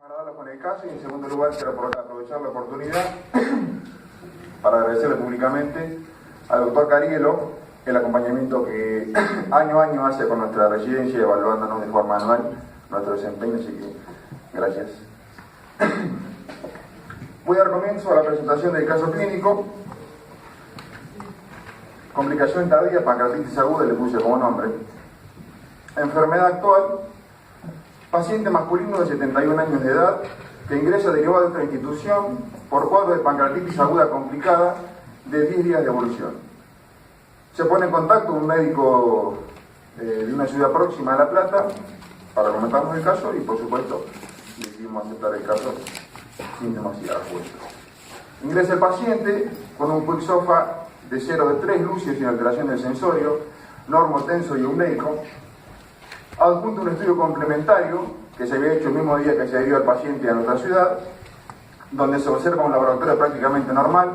Agradarlos con el caso y en segundo lugar quiero aprovechar la oportunidad para agradecerle públicamente al doctor Carielo el acompañamiento que año a año hace con nuestra residencia, evaluándonos de forma anual nuestro desempeño, así que gracias. Voy a dar comienzo a la presentación del caso clínico. Complicación tardía, pancreatitis aguda, le puse como nombre. Enfermedad actual, paciente masculino de 71 años de edad que ingresa derivado de otra institución por cuadro de pancreatitis aguda complicada de 10 días de evolución. Se pone en contacto un médico de una ciudad próxima a La Plata para comentarnos el caso y, por supuesto, decidimos aceptar el caso sin demasiadas vueltas. Ingresa el paciente con un quick SOFA de 0 de 3, lúcido sin alteración del sensorio, normotenso y euneico. Adjunto un estudio complementario que se había hecho el mismo día que se adhirió al paciente a nuestra ciudad, donde se observa un laboratorio prácticamente normal,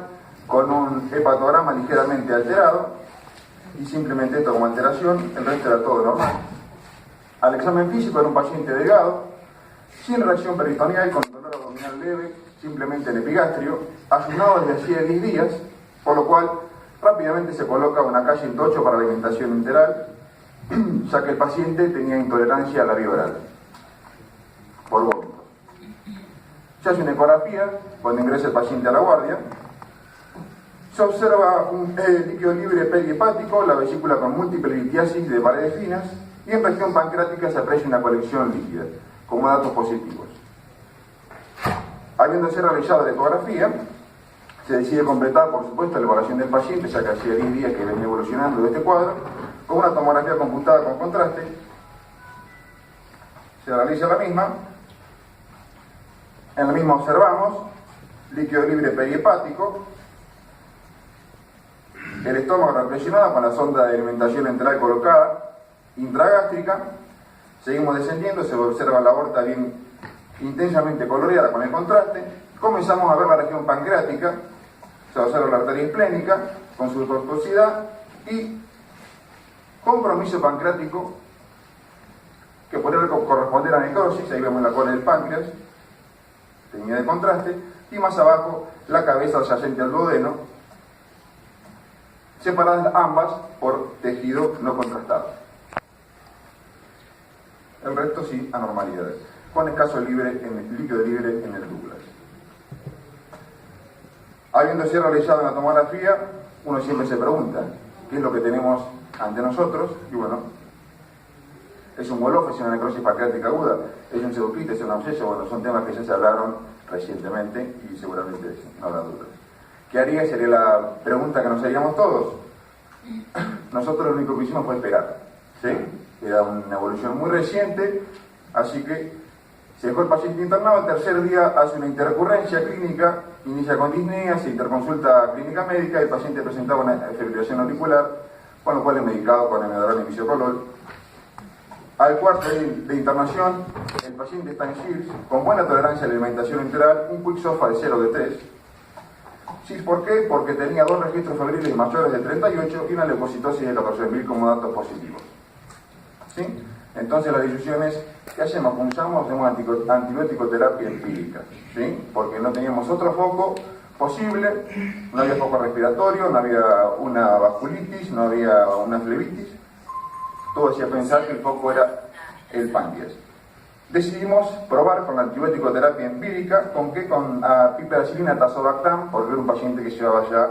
con un hepatograma ligeramente alterado, y simplemente esto como alteración, el resto era todo normal. Al examen físico era un paciente delgado, sin reacción peritoneal, con dolor abdominal leve, simplemente en epigastrio, ayunado desde hacía 10 días, por lo cual rápidamente se coloca una calle en tocho para alimentación enteral, ya que el paciente tenía intolerancia a la vía oral por vómito. Se hace una ecografía cuando ingresa el paciente a la guardia. Se observa un líquido libre perihepático, la vesícula con múltiple litiasis de paredes finas, y en región pancreática se aprecia una colección líquida, como datos positivos. Habiéndose realizado la ecografía, se decide completar, por supuesto, la evaluación del paciente, ya que hacía 10 días que venía evolucionando de este cuadro, con una tomografía computada con contraste. Se realiza la misma. En la misma observamos líquido libre perihepático, el estómago represionado con la sonda de alimentación enteral colocada, intragástrica. Seguimos descendiendo, se observa la aorta bien intensamente coloreada con el contraste. Comenzamos a ver la región pancreática, se observa la arteria esplénica con su tortuosidad y compromiso pancreático que podría corresponder a necrosis. Ahí vemos la cola del páncreas, teñida de contraste, y más abajo la cabeza adyacente al duodeno, separadas ambas por tejido no contrastado. El resto sí, anormalidades, con escaso líquido libre en el Douglas. Habiéndose realizado una tomografía, uno siempre se pregunta qué es lo que tenemos ante nosotros, y bueno, es un Wolof, es una necrosis pancreática aguda, es un pseudocritis, es una absceso. Bueno, son temas que ya se hablaron recientemente y seguramente no habrá dudas. ¿Qué haría? Sería la pregunta que nos haríamos todos. Nosotros lo único que hicimos fue esperar, ¿sí? Era una evolución muy reciente, así que se dejó el paciente internado. El tercer día hace una interrecurrencia clínica, inicia con disnea, se interconsulta clínica médica, el paciente presentaba una fibrilación auricular, con lo cual es medicado con emedoral y bisocolol. Al cuarto día de internación, el paciente está en SIRS, con buena tolerancia a la alimentación enteral, un quick SOFA de 0 de 3. SIRS, ¿por qué? Porque tenía 2 registros febriles mayores de 38 y una leucocitosis de 14.000 como datos positivos. ¿Sí? Entonces la decisión es, ¿qué hacemos? Usamos antibiótico terapia empírica, ¿sí? Porque no teníamos otro foco posible, no había foco respiratorio, no había una vasculitis, no había una flebitis. Todo hacía pensar que el foco era el páncreas. Decidimos probar con la antibiótico terapia empírica, ¿con qué? Con piperacilina tazobactam, porque era un paciente que llevaba ya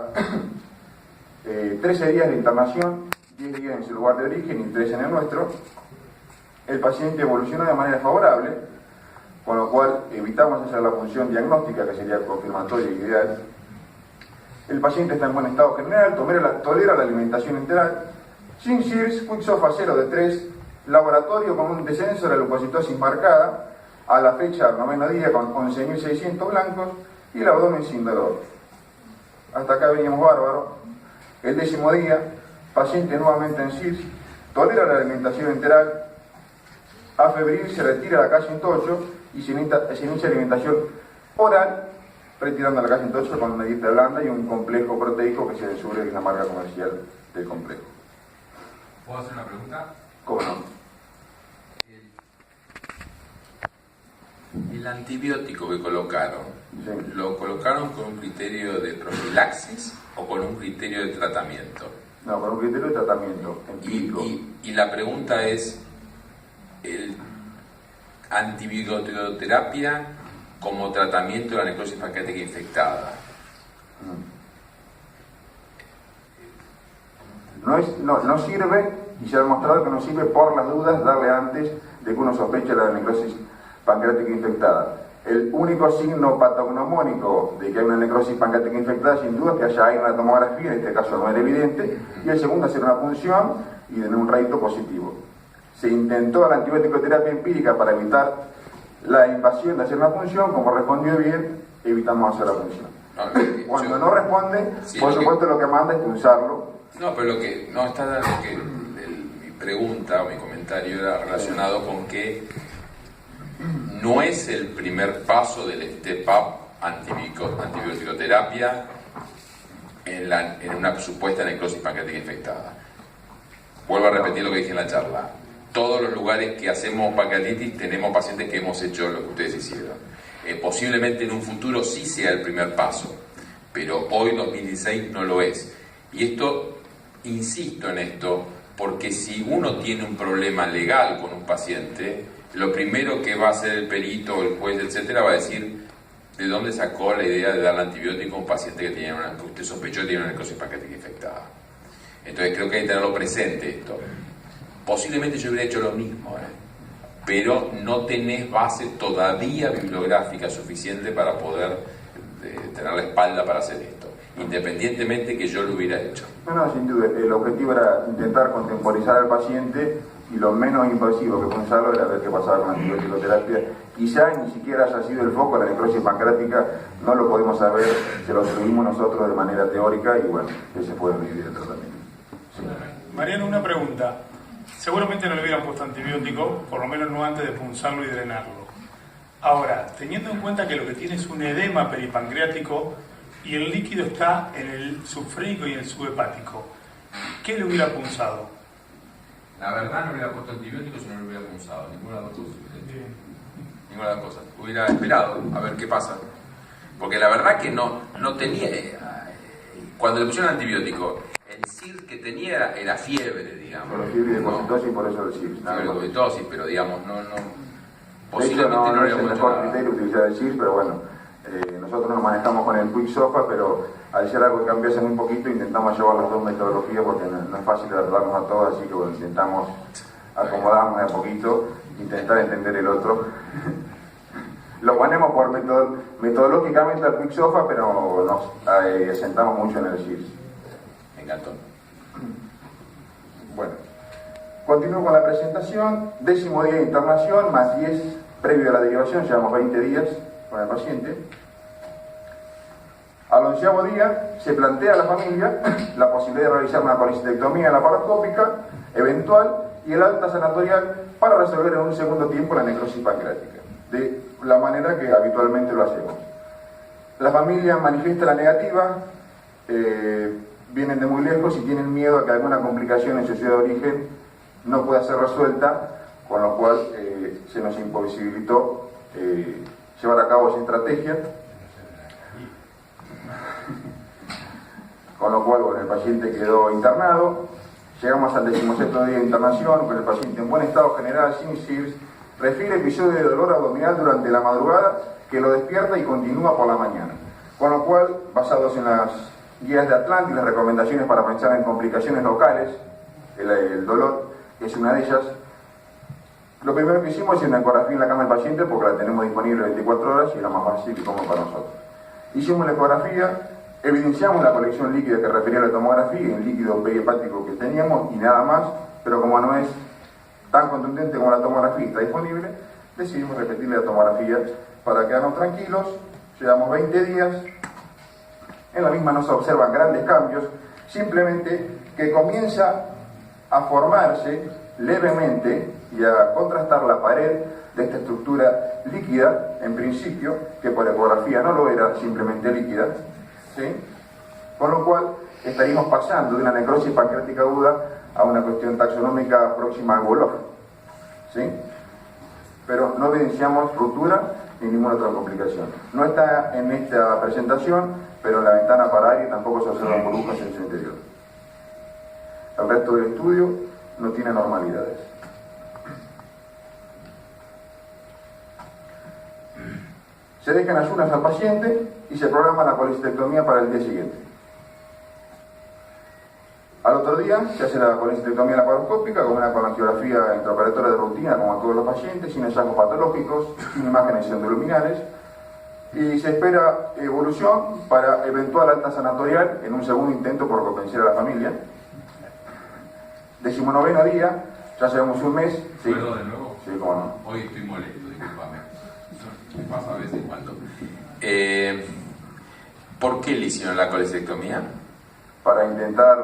13 días de internación, 10 días en su lugar de origen y 3 en el nuestro. El paciente evolucionó de manera favorable, con lo cual evitamos hacer la función diagnóstica, que sería confirmatoria y ideal. El paciente está en buen estado general, tolera la alimentación enteral, sin SIRS, quick SOFA 0 de 3, laboratorio con un descenso de la leucocitosis marcada, a la fecha 9º día con 11.600 blancos y el abdomen sin dolor. Hasta acá veníamos bárbaro. El 10º día, paciente nuevamente en SIRS, tolera la alimentación enteral, afebril, se retira la calle en tocho y se inicia alimentación oral, retirando la calle en tocho con una dieta blanda y un complejo proteico que se descubre en la marca comercial del complejo. ¿Puedo hacer una pregunta? ¿Cómo no? El antibiótico que colocaron, Sí. ¿lo colocaron con un criterio de profilaxis o con un criterio de tratamiento? No, con un criterio de tratamiento empírico. Y la pregunta es, ¿el antibioticoterapia como tratamiento de la necrosis pancreática infectada? No sirve, y se ha demostrado que no sirve por las dudas darle antes de que uno sospeche la necrosis pancreática infectada. El único signo patognomónico de que hay una necrosis pancreática infectada, sin duda, es que haya una tomografía, en este caso no era evidente, y el segundo, hacer una punción y tener un rédito positivo. Se intentó la antibiótico-terapia empírica para evitar la invasión de hacer una punción, como respondió bien, evitamos hacer la punción. Cuando no responde, Sí, por supuesto lo que manda es punzarlo. No, pero lo que no está mi pregunta o mi comentario era relacionado con que no es el primer paso del step-up antibioticoterapia en una supuesta necrosis pancreática infectada. Vuelvo a repetir lo que dije en la charla. Todos los lugares que hacemos pancreatitis tenemos pacientes que hemos hecho lo que ustedes hicieron. Posiblemente en un futuro sí sea el primer paso, pero hoy 2016 no lo es. Y esto, insisto en esto, porque si uno tiene un problema legal con un paciente, lo primero que va a hacer el perito, el juez, etcétera, va a decir de dónde sacó la idea de darle antibiótico a un paciente que usted sospechó que tenía una necrosis pancreática infectada. Entonces creo que hay que tenerlo presente esto. Posiblemente yo hubiera hecho lo mismo, pero no tenés base todavía bibliográfica suficiente para poder tener la espalda para hacer esto, independientemente que yo lo hubiera hecho. No, sin duda. El objetivo era intentar contemporizar al paciente y lo menos invasivo que punzarlo era ver qué pasaba con la antibiótico-terapia. Quizá ni siquiera haya sido el foco de la necrosis pancreática, no lo podemos saber, se lo subimos nosotros de manera teórica y bueno, que se puede vivir el tratamiento. Sí. Mariano, una pregunta. Seguramente no le hubieran puesto antibiótico, por lo menos no antes de punzarlo y drenarlo. Ahora, teniendo en cuenta que lo que tiene es un edema peripancreático y el líquido está en el subfrénico y en el subhepático, ¿qué le hubiera punzado? La verdad no hubiera puesto antibióticos si no lo hubiera punzado, ninguna de las dos cosas. Ninguna de las cosas. Hubiera esperado a ver qué pasa. Porque la verdad que no tenía... cuando le pusieron antibiótico, el CIR que tenía era fiebre, digamos. Por la fiebre de cocitosis, por eso el CIRS. Fiebre de cocitosis, pero digamos, no De hecho, posiblemente no no le es el hubiera mejor puesto criterio utilizar el CIRS, pero bueno, nosotros nos manejamos con el QuickSofa, pero al ser algo que cambiase muy poquito, intentamos llevar las dos metodologías porque no es fácil adaptarnos a todas, así que bueno, intentamos acomodarnos de a poquito, intentar entender el otro. Lo ponemos por metodológicamente al QuickSofa, pero nos asentamos mucho en el CIRS. Me encantó. Bueno, continúo con la presentación. 10º día de internación, más 10 previo a la derivación, llevamos 20 días con el paciente. Al 11º día se plantea a la familia la posibilidad de realizar una colecistectomía laparoscópica eventual y el alta sanatorial para resolver en un segundo tiempo la necrosis pancreática, de la manera que habitualmente lo hacemos. La familia manifiesta la negativa, vienen de muy lejos y tienen miedo a que alguna complicación en su ciudad de origen no pueda ser resuelta, con lo cual se nos imposibilitó llevar a cabo esa estrategia. Con lo cual, bueno, el paciente quedó internado. Llegamos al 17º día de internación con el paciente en buen estado general, sin CIRS. Refiere episodio de dolor abdominal durante la madrugada que lo despierta y continúa por la mañana. Con lo cual, basados en las guías de Atlanta y las recomendaciones para pensar en complicaciones locales, el dolor es una de ellas. Lo primero que hicimos es una ecografía en la cama del paciente porque la tenemos disponible 24 horas y era más fácil y cómodo para nosotros. Hicimos la ecografía, evidenciamos la colección líquida que refería a la tomografía y el líquido perihepático que teníamos y nada más, pero como no es tan contundente como la tomografía está disponible, decidimos repetir la tomografía para quedarnos tranquilos. Llevamos 20 días, en la misma no se observan grandes cambios, simplemente que comienza a formarse levemente y a contrastar la pared de esta estructura líquida, en principio, que por ecografía no lo era, simplemente líquida, ¿sí? Con lo cual estaríamos pasando de una necrosis pancreática aguda a una cuestión taxonómica próxima al Wolof, ¿sí? Pero no evidenciamos ruptura ni ninguna otra complicación. No está en esta presentación, pero en la ventana para aire tampoco se observan burbujas en su interior. El resto del estudio no tiene anormalidades. Se dejan ayunas al paciente y se programa la colecistectomía para el día siguiente. Al otro día se hace la colecistectomía laparoscópica con una colongiografía intraoperatoria de rutina, como a todos los pacientes, sin hallazgos patológicos, sin imágenes endoluminales, y se espera evolución para eventual alta sanatorial en un segundo intento por convencer a la familia. 19º día, ya llevamos un mes. ¿Sí? ¿Puedo de nuevo? Sí, cómo no. Hoy estoy molesto, discúlpame. Me pasa a veces en cuando. ¿Por qué le hicieron la colecistectomía? Para intentar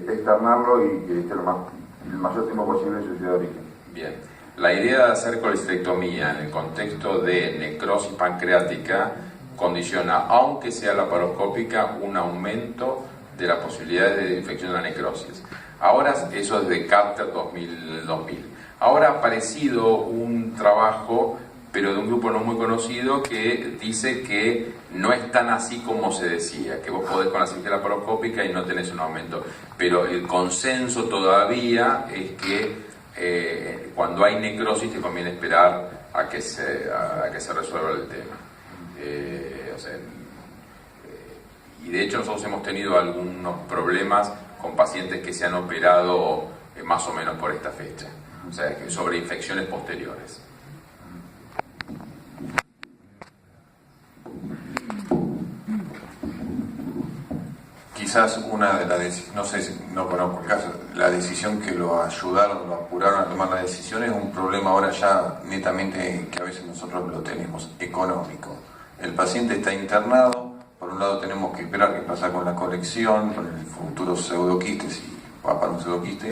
externarlo y que esté el mayor tiempo posible en su ciudad de origen. Bien. La idea de hacer colecistectomía en el contexto de necrosis pancreática condiciona, aunque sea laparoscópica, un aumento de la posibilidad de infección de la necrosis. Ahora, eso es de Carter 2000. Ahora ha aparecido un trabajo, pero de un grupo no muy conocido, que dice que no es tan así como se decía, que vos podés con la cirugía laparoscópica y no tenés un aumento. Pero el consenso todavía es que cuando hay necrosis te conviene esperar a que se resuelva el tema. Y de hecho nosotros hemos tenido algunos problemas con pacientes que se han operado más o menos por esta fecha, o sea, sobre infecciones posteriores. Quizás una de las, no sé, no conozco el caso, la decisión que lo ayudaron, lo apuraron a tomar la decisión es un problema ahora ya netamente que a veces nosotros lo tenemos, económico. El paciente está internado, por un lado tenemos que esperar qué pasa con la colección, con el futuro pseudoquiste, si va para un pseudoquiste,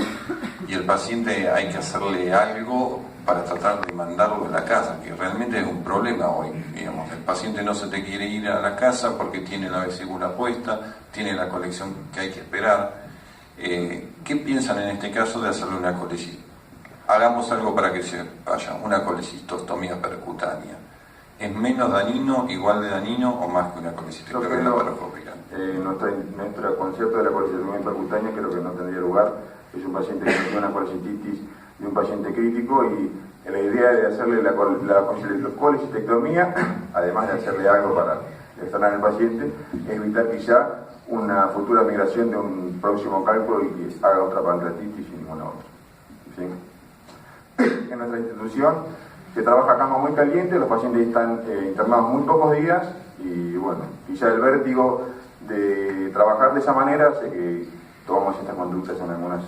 y el paciente hay que hacerle algo para tratar de mandarlo de la casa, que realmente es un problema hoy, digamos. El paciente no se te quiere ir a la casa porque tiene la vesícula puesta, tiene la colección que hay que esperar. ¿Qué piensan en este caso de hacerle una colecistectomía? Hagamos algo para que se vaya, una colecistectomía percutánea. ¿Es menos dañino, igual de dañino o más que una colecistectomía laparoscópica? Nuestro concepto de la colecistectomía percutánea creo que no tendría lugar. Es un paciente que tiene una colecistitis de un paciente crítico y la idea de hacerle la colecistectomía, además de hacerle algo para externar al paciente, es evitar quizá una futura migración de un próximo cálculo y que haga otra pancreatitis y ninguna otra. ¿Sí? En nuestra institución se trabaja cama muy caliente, los pacientes están internados muy pocos días y bueno, quizá el vértigo de trabajar de esa manera hace que tomamos estas conductas en algunos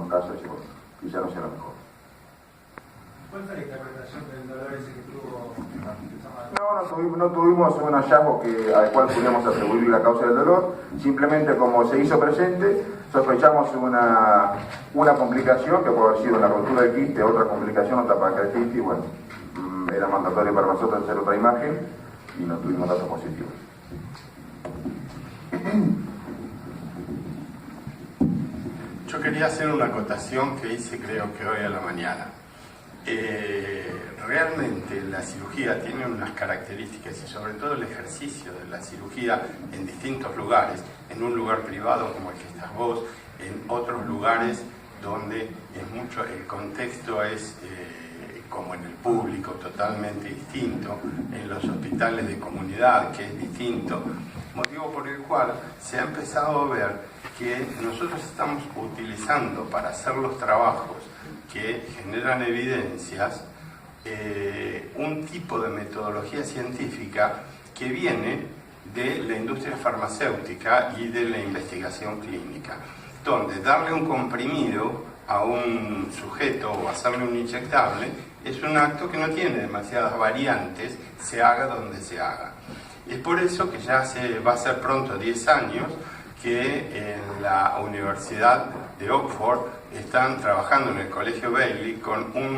casos y bueno, quizá no sea lo mejor. ¿Cuál fue la interpretación del dolor ese que tuvo? No tuvimos un hallazgo al cual pudiéramos atribuir la causa del dolor, simplemente como se hizo presente, sospechamos una complicación que puede haber sido la rotura del quiste, otra complicación, otra pancreatitis, y bueno, era mandatorio para nosotros hacer otra imagen y no tuvimos datos positivos. Yo quería hacer una acotación que hice creo que hoy a la mañana. Realmente la cirugía tiene unas características y sobre todo el ejercicio de la cirugía en distintos lugares, en un lugar privado como el que estás vos, en otros lugares donde el contexto es como en el público totalmente distinto, en los hospitales de comunidad que es distinto, motivo por el cual se ha empezado a ver que nosotros estamos utilizando para hacer los trabajos que generan evidencias un tipo de metodología científica que viene de la industria farmacéutica y de la investigación clínica, donde darle un comprimido a un sujeto o hacerle un inyectable es un acto que no tiene demasiadas variantes, se haga donde se haga. Es por eso que ya va a ser pronto 10 años que en la Universidad de Oxford están trabajando en el Colegio Bailey con un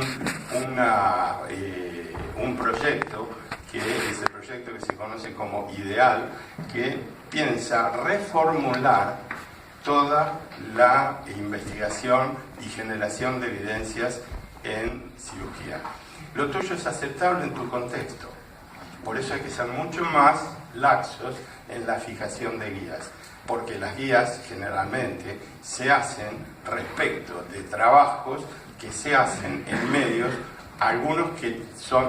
proyecto, que es el proyecto que se conoce como IDEAL, que piensa reformular toda la investigación y generación de evidencias en cirugía. Lo tuyo es aceptable en tu contexto, Por eso hay que ser mucho más laxos en la fijación de guías, porque las guías generalmente se hacen respecto de trabajos que se hacen en medios, algunos que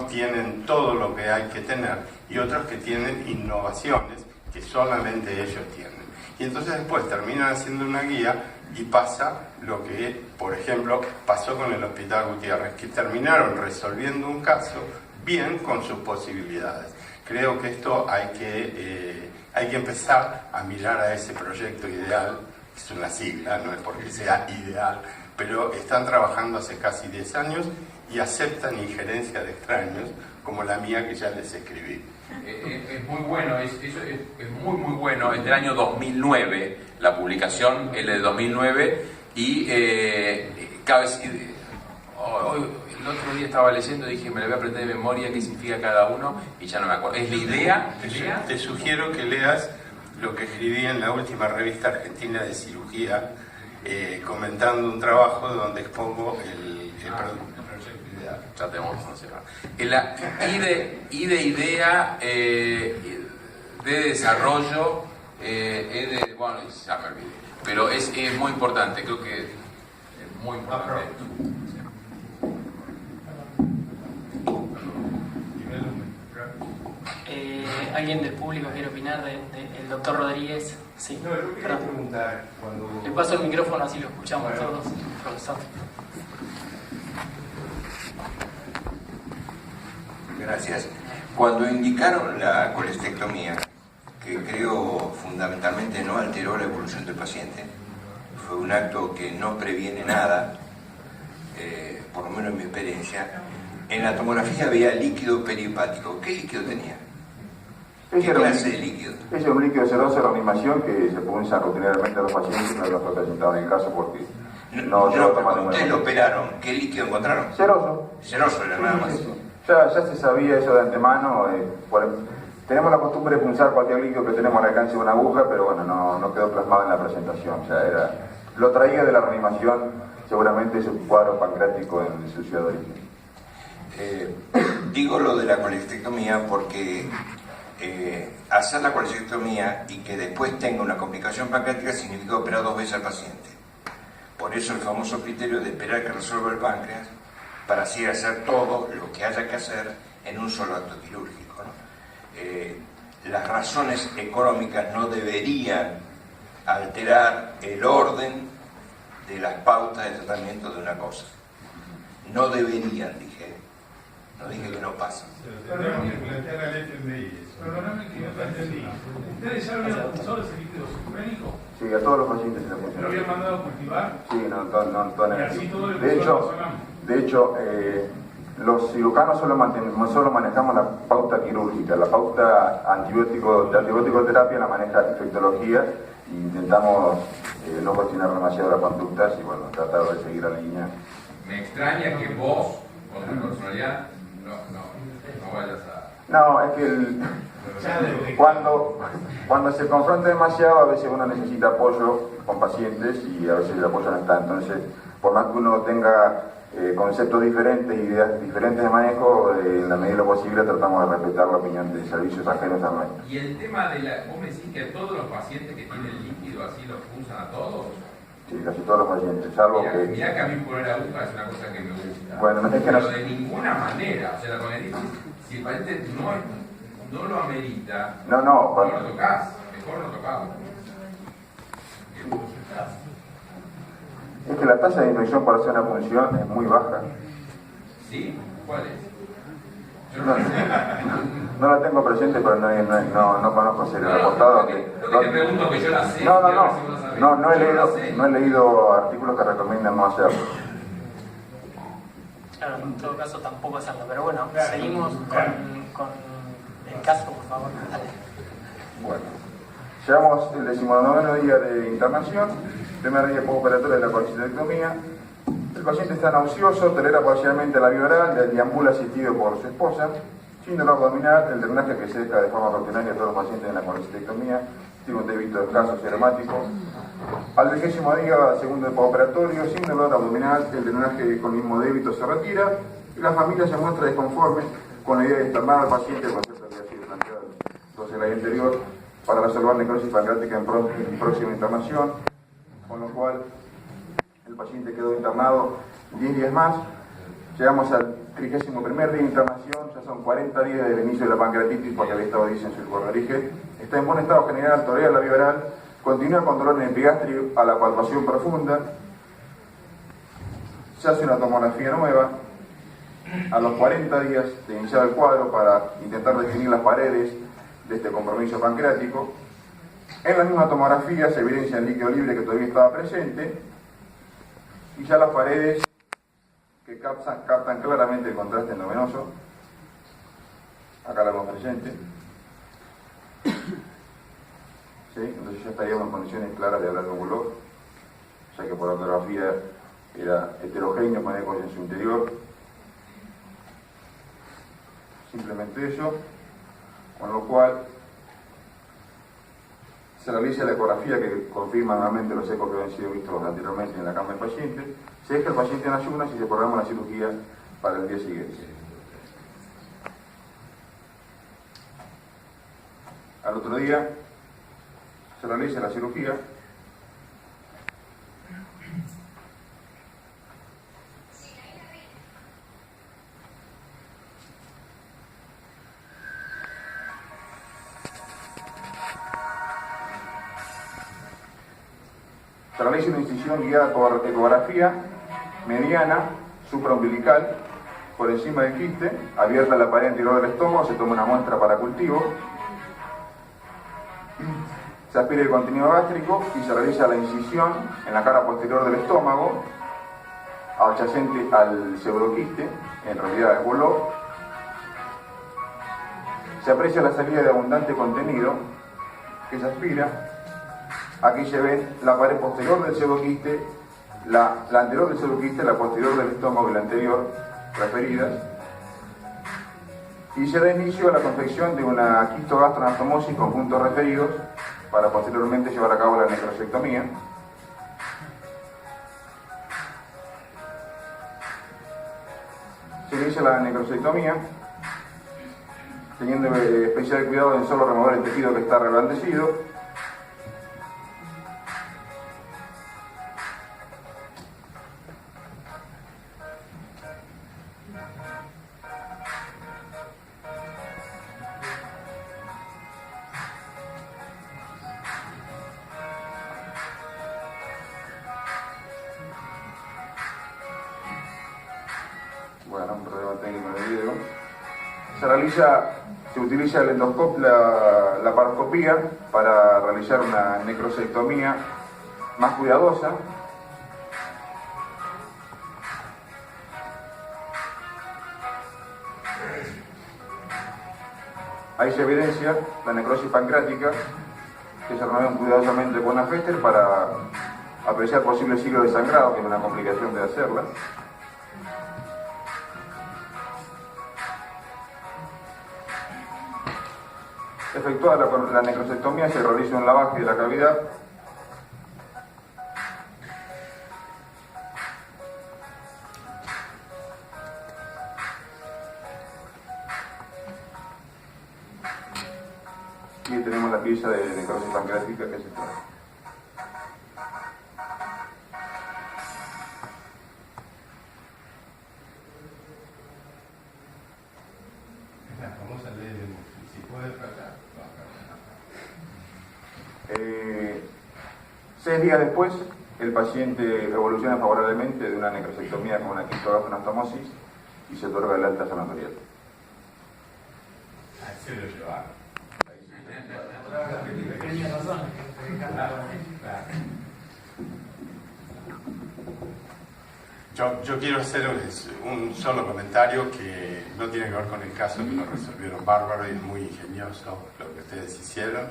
tienen todo lo que hay que tener y otros que tienen innovaciones que solamente ellos tienen. Y entonces después terminan haciendo una guía y pasa lo que, por ejemplo, pasó con el Hospital Gutiérrez, que terminaron resolviendo un caso bien con sus posibilidades. Creo que esto hay que empezar a mirar a ese proyecto ideal, es una sigla, no es porque sea ideal, pero están trabajando hace casi 10 años y aceptan injerencia de extraños, como la mía que ya les escribí. Es muy bueno, es muy bueno, es del año 2009, la publicación es de 2009 y cabe decir, hoy, el otro día estaba leyendo y dije, me lo voy a aprender de memoria qué significa cada uno y ya no me acuerdo. Es la idea. Te sugiero que leas lo que escribí en la última revista argentina de cirugía, comentando un trabajo donde expongo el proyecto ideal. Ya tenemos que funcionar. La idea de desarrollo, bueno, ya me olvidé, pero es muy importante, creo que es muy importante. ¿Alguien del público quiere opinar del doctor Rodríguez? Sí. No, yo quería preguntar cuando... Le paso el micrófono así lo escuchamos todos, profesor. Gracias. Cuando indicaron la colestectomía, que creo fundamentalmente no alteró la evolución del paciente, fue un acto que no previene nada, por lo menos en mi experiencia, en la tomografía había líquido perihepático. ¿Qué líquido tenía? ¿Qué clase de líquido? Es un líquido seroso de reanimación que se pulsa rutinariamente a los pacientes, no los fue presentado en el caso porque no llegó a tomar ninguna. ¿Ustedes lo operaron? ¿Qué líquido encontraron? Ceroso. Ceroso era nada más. Sí. Ya se sabía eso de antemano. Tenemos la costumbre de punzar cualquier líquido que tenemos al alcance de una aguja, pero bueno, no quedó plasmado en la presentación. O sea, lo traía de la reanimación, seguramente es un cuadro pancreático en su ciudad de origen. Digo lo de la colestectomía porque hacer la colestectomía y que después tenga una complicación pancreática significa operar 2 veces al paciente. Por eso el famoso criterio de esperar que resuelva el páncreas para así hacer todo lo que haya que hacer en un solo acto quirúrgico, ¿no? Las razones económicas no deberían alterar el orden de las pautas de tratamiento de una cosa. No deberían, dije. No dije que no pasa. Tendríamos que plantear al FMI. Perdóname que no te entendí. ¿Ustedes ya habían usado ese líquido subclínico? Sí, a todos los pacientes se les funciona. ¿Lo habían mandado a cultivar? Sí, no Y así todo el de hecho, los cirujanos solo manejamos la pauta quirúrgica. La pauta de antibiótico terapia la maneja infectología e intentamos no cuestionar demasiado las conductas y bueno, tratar de seguir la línea. Me extraña que vos, con tu personalidad, no vayas a... No, es que cuando se confronta demasiado, a veces uno necesita apoyo con pacientes y a veces el apoyo no está. Entonces, por más que uno tenga conceptos diferentes, ideas diferentes de manejo, en la medida de lo posible tratamos de respetar la opinión de servicios ajenos a nuestro. Y el tema de vos me decís que a todos los pacientes que tienen líquido así los usan a todos. Sí, casi todos los pacientes, salvo Mirá, que... mirá que a mí poner aguja es una cosa que me gusta. Bueno, es que pero no... de ninguna manera, o sea, la conectitis, si el paciente no lo amerita, No, no lo tocás, mejor no tocamos. Es que la tasa de infección por hacer una punción es muy baja. ¿Sí? ¿Cuál es? Yo No, no la tengo presente, pero no conozco si le he reportado. No te pregunto que yo la sé. No he leído artículos que recomiendan no hacerlo. Claro, en todo caso tampoco hacerlo, pero bueno, seguimos con el caso, por favor. Dale. Bueno, llegamos el 19º día de internación, primer día postoperatorio de la colestectomía. El paciente está nauseoso, tolera parcialmente la vía oral, deambula asistido por su esposa, sin dolor abdominal, el drenaje que se deja de forma rutinaria a todos los pacientes en la colestectomía, tiene un débito escaso seromático. Al 20º día, segundo de postoperatorio, sin dolor abdominal, el drenaje con el mismo débito se retira y la familia se muestra desconforme con la idea de externar al paciente el concepto de la anterior, para resolver necrosis pancreática en próxima internación, con lo cual el paciente quedó internado 10 días más. Llegamos al 31º día de internación, ya son 40 días desde el inicio de la pancreatitis, porque había estado 10 en su lugar de origen. Está en buen estado general, tolera la vía oral, continúa con dolor en el epigastrio a la palpación profunda. Se hace una tomografía nueva a los 40 días de iniciar el cuadro para intentar definir las paredes de este compromiso pancreático. En la misma tomografía se evidencia el líquido libre que todavía estaba presente y ya las paredes que captan claramente el contraste endovenoso. Acá la vemos presente. ¿Sí? Entonces ya estaríamos en condiciones claras de hablar de un bulldog, ya que por la tomografía era heterogéneo con ecos en su interior. Simplemente eso, con lo cual se realiza la ecografía que confirma nuevamente los ecos que habían sido vistos anteriormente en la cama del paciente. Se deja el paciente en ayunas y se programa la cirugía para el día siguiente. Al otro día se realiza la cirugía. Se realiza una incisión guiada por ecografía mediana, supraumbilical, por encima del quiste, abierta la pared anterior del estómago, se toma una muestra para cultivo, se aspira el contenido gástrico y se realiza la incisión en la cara posterior del estómago, adyacente al pseudoquiste, en realidad el bulldog. Se aprecia la salida de abundante contenido que se aspira. Aquí se ve la pared posterior del pseudoquiste, la anterior del pseudoquiste, la posterior del estómago y la anterior, referidas. Y se da inicio a la confección de una quistogastroanastomosis con puntos referidos para posteriormente llevar a cabo la necrosectomía. Se inicia la necrosectomía, teniendo especial cuidado en solo remover el tejido que está reblandecido. Bueno, un problema técnico en el video. Se utiliza el endoscopio, la paroscopía para realizar una necrosectomía más cuidadosa. Ahí se evidencia la necrosis pancreática, que se remueven cuidadosamente con una Fester para apreciar posibles siglos de sangrado, que es una complicación de hacerla. Efectuada la necrosectomía, se realiza un lavaje de la cavidad. Y tenemos la pieza de necrosis pancreática que se trae. La famosa ley de Murphy, si puede tratar, lo haga. 6 días después, el paciente evoluciona favorablemente de una necrosectomía con una quistogastroanastomosis y se otorga el alta sanatorial. Ahí se lo llevaron. Tenía razón. Yo quiero hacer un solo comentario que no tiene que ver con el caso, que lo resolvieron bárbaro y es muy ingenioso lo que ustedes hicieron,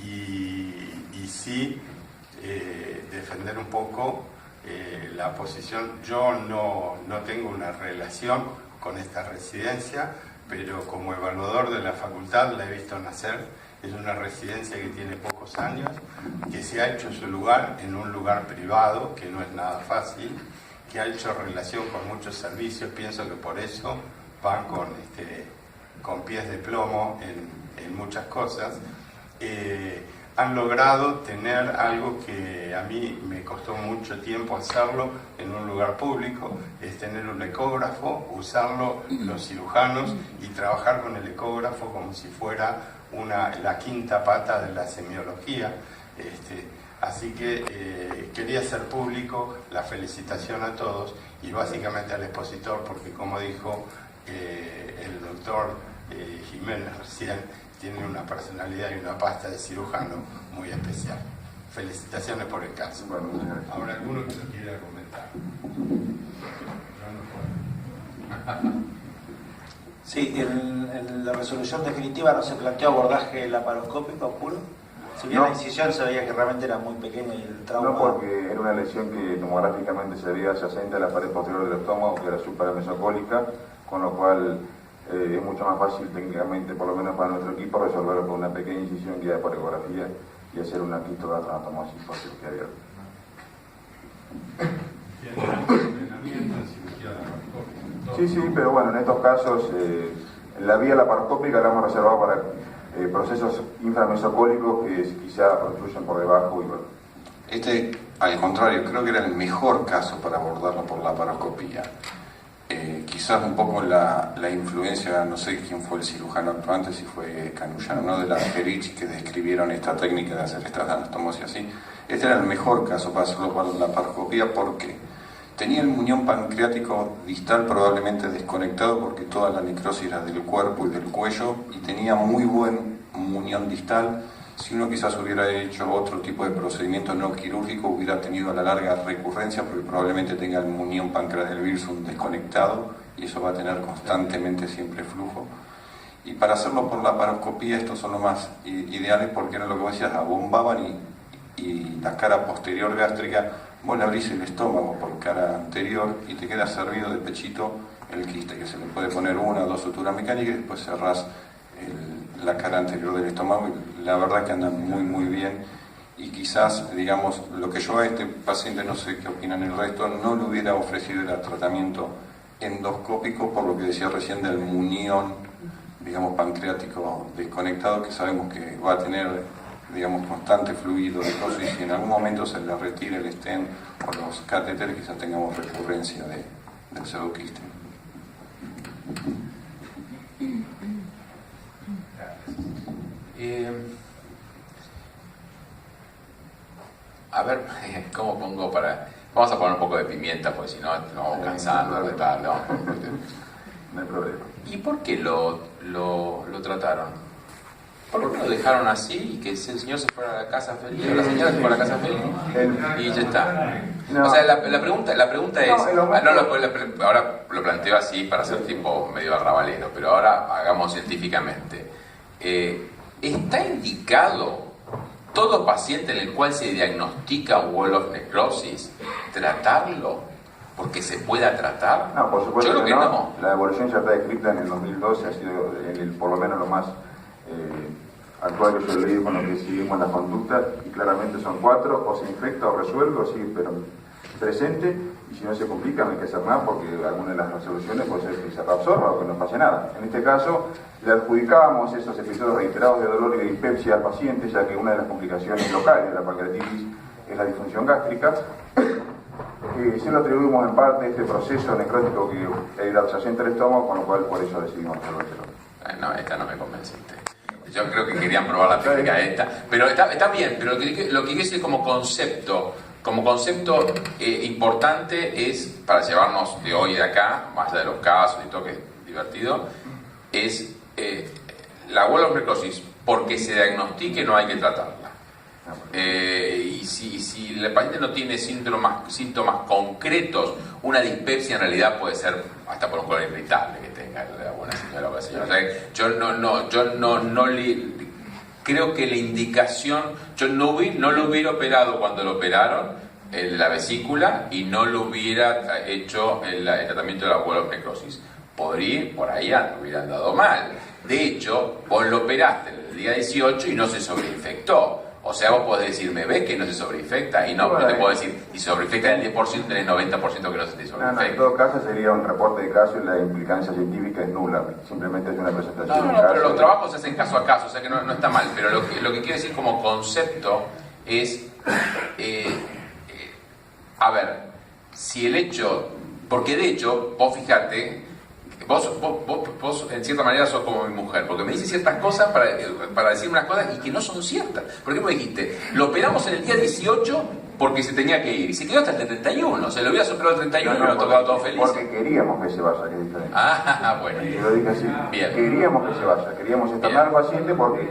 y sí defender un poco la posición. Yo no tengo una relación con esta residencia, pero como evaluador de la facultad la he visto nacer. Es una residencia que tiene pocos años, que se ha hecho su lugar en un lugar privado, que no es nada fácil, que ha hecho relación con muchos servicios. Pienso que por eso van con con pies de plomo en muchas cosas, han logrado tener algo que a mí me costó mucho tiempo hacerlo en un lugar público, es tener un ecógrafo, usarlo los cirujanos y trabajar con el ecógrafo como si fuera la quinta pata de la semiología. Así que quería hacer público la felicitación a todos y básicamente al expositor, porque como dijo el doctor Jiménez recién, tiene una personalidad y una pasta de cirujano muy especial. Felicitaciones por el caso. Bueno, ¿Habrá alguno que lo quiera comentar? Sí, en la resolución definitiva no se planteó abordaje laparoscópico puro. Si bien no. La incisión se veía que realmente era muy pequeña y el trauma... No, porque era una lesión que tomográficamente se veía adyacente a la pared posterior del estómago, que era suprarmesocólica, con lo cual es mucho más fácil técnicamente, por lo menos para nuestro equipo, resolverlo con una pequeña incisión guiada por ecografía y hacer una quistogatranatomosis por cirugía abierta. Sí, pero bueno, en estos casos la vía laparoscópica la hemos reservado para procesos inframesocólicos que quizá protruyen por debajo y bueno. Al contrario, creo que era el mejor caso para abordarlo por laparoscopía. Quizás un poco la influencia, no sé quién fue el cirujano actuante, si fue Canullano, ¿no? De la Ferici, que describieron esta técnica de hacer estas anastomosis así. Este era el mejor caso para hacerlo para la laparoscopía porque tenía el muñón pancreático distal probablemente desconectado porque toda la necrosis era del cuerpo y del cuello y tenía muy buen muñón distal. Si uno quizás hubiera hecho otro tipo de procedimiento no quirúrgico, hubiera tenido a la larga recurrencia porque probablemente tenga el muñón pancreas del virsum desconectado y eso va a tener constantemente siempre flujo. Y para hacerlo por laparoscopía, estos son los más ideales porque era lo que vos decías, abombaban y la cara posterior gástrica, vos le abrís el estómago por cara anterior y te queda servido de pechito el quiste, que se le puede poner una o dos suturas mecánicas y después cerrás la cara anterior del estómago y la verdad que andan muy bien y quizás, digamos, lo que yo a este paciente, no sé qué opinan el resto, no le hubiera ofrecido el tratamiento endoscópico por lo que decía recién del muñón, digamos, pancreático desconectado, que sabemos que va a tener, digamos, constante fluido de cosas y si en algún momento se le retira el stent o los catéteres, quizás tengamos recurrencia del pseudoquiste. A ver, ¿cómo pongo para...? Vamos a poner un poco de pimienta, porque si no, nos vamos cansando de tal, ¿no? No hay problema. ¿Y por qué lo trataron? ¿Por qué no lo dejaron así y que el señor se fuera a la casa feliz, o la señora se fuera a la casa feliz y ya está? No. O sea, la pregunta es... No, ahora lo planteo así para ser tipo medio arrabalero, pero ahora hagamos científicamente. ¿Está indicado todo paciente en el cual se diagnostica wall of necrosis tratarlo? ¿Porque se pueda tratar? No, por supuesto Yo creo que no. La evolución ya está descrita en el 2012, ha sido por lo menos lo más actual que yo he leído con lo que seguimos la conducta, y claramente son 4, o se infecta o resuelve, o sigue pero presente, y si no se complica no hay que hacer nada porque alguna de las resoluciones puede ser que se reabsorba o que no pase nada. En este caso, le adjudicábamos esos episodios reiterados de dolor y de dispepsia al paciente, ya que una de las complicaciones locales de la pancreatitis es la disfunción gástrica. Se lo atribuimos en parte a este proceso necrótico que hay adyacente al estómago, con lo cual por eso decidimos hacerlo. No, esta no me convenciste. Yo creo que querían probar la técnica esta. Pero está bien, pero lo que quiero decir como concepto importante es, para llevarnos de hoy y de acá, más allá de los casos y todo, que es divertido, es la wall of necrosis, porque se diagnostique no hay que tratarla. Y si el paciente no tiene síntomas concretos, una dispepsia en realidad puede ser hasta por un colon irritable que tenga la buena señora o la señora. O sea, yo no le creo que la indicación, yo no lo hubiera operado cuando lo operaron la vesícula y no lo hubiera hecho el tratamiento de la wall of necrosis. Por ahí hubiera andado mal. De hecho, vos lo operaste el día 18 y no se sobreinfectó. O sea, vos podés decirme, ¿ves que no se sobreinfecta? Y no, Bueno, yo te puedo decir, si sobreinfecta el 10%, tenés 90% que no se te En sobreinfecta. todo caso sería un reporte de caso y la implicancia científica es nula. Simplemente es una presentación No, de caso. pero los trabajos se hacen caso a caso, o sea que no está mal. Pero lo que quiero decir como concepto es, a ver, si el hecho, porque de hecho, vos fijate, vos en cierta manera sos como mi mujer, porque me dices ciertas cosas para decir unas cosas y que no son ciertas. Por ejemplo, me dijiste, lo operamos en el día 18 porque se tenía que ir, y se quedó hasta el 31, se lo hubiera operado el 31 y me lo tocado todo feliz. Porque queríamos que se vaya, que es diferente. Ah, bueno. Yo lo dije así. Bien. Queríamos que se vaya, queríamos internar al paciente porque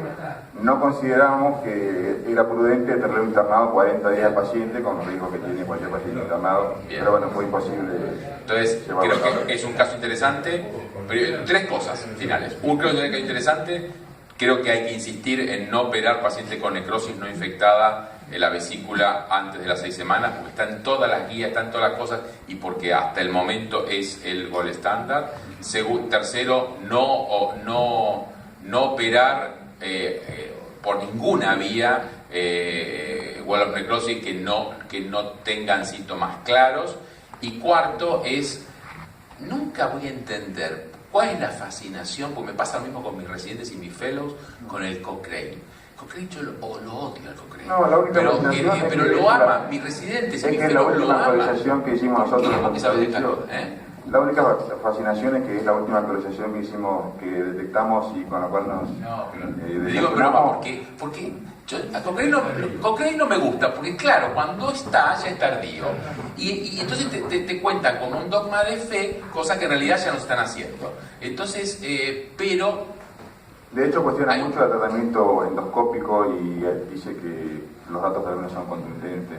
no considerábamos que era prudente tenerlo internado 40 días al paciente con los riesgos que tiene cualquier paciente internado. Bien. Pero bueno, fue imposible. Entonces, creo que es un caso interesante. Pero, tres cosas finales. Creo que es un caso interesante. Creo que hay que insistir en no operar pacientes con necrosis no infectada en la vesícula antes de las 6 semanas, porque están todas las guías, están todas las cosas, y porque hasta el momento es el gold estándar. Tercero, no operar por ninguna vía wall of necrosis que no tengan síntomas claros. Y cuarto es, nunca voy a entender cuál es la fascinación, porque me pasa lo mismo con mis residentes y mis fellows, con el Cochrane. Cochrane yo lo odio al Cochrane. No, la única pero fascinación es pero que lo es aman, la- mis residentes y Es mis que es la fellows lo última aman. actualización que hicimos ¿Por qué? nosotros. Porque sabes de calor, ¿eh? La única fascinación es que es la última actualización que hicimos, que detectamos y con la cual nos... No, pero te digo desactivamos. broma, porque yo, a Cochrane no me gusta, porque claro, cuando está, ya es tardío. Y entonces te cuentan con un dogma de fe, cosas que en realidad ya no están haciendo. Entonces, pero... De hecho, cuestiona mucho el tratamiento endoscópico y dice que los datos también no son contundentes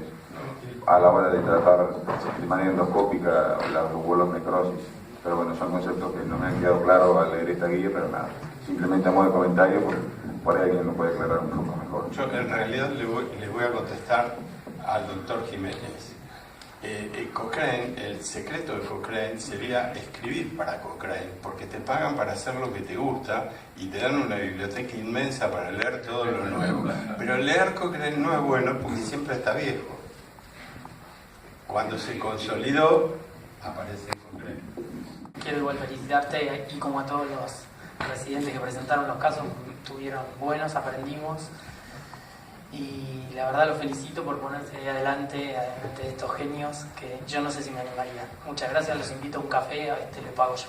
a la hora de tratar de manera endoscópica los wall necrosis. Pero bueno, son conceptos que no me han quedado claros al leer esta guía, pero nada, simplemente a modo de comentario, por ahí alguien lo puede aclarar un poco mejor. Yo en realidad le voy a contestar al doctor Jiménez. Cochrane, el secreto de Cochrane sería escribir para Cochrane, porque te pagan para hacer lo que te gusta y te dan una biblioteca inmensa para leer todo lo nuevo. Pero leer Cochrane no es bueno porque siempre está viejo. Cuando se consolidó, aparece Cochrane. Quiero igual felicitarte y como a todos los residentes que presentaron los casos, tuvieron buenos, aprendimos. Y la verdad lo felicito por ponerse adelante de estos genios que yo no sé si me animaría. Muchas gracias, los invito a un café, a este le pago yo.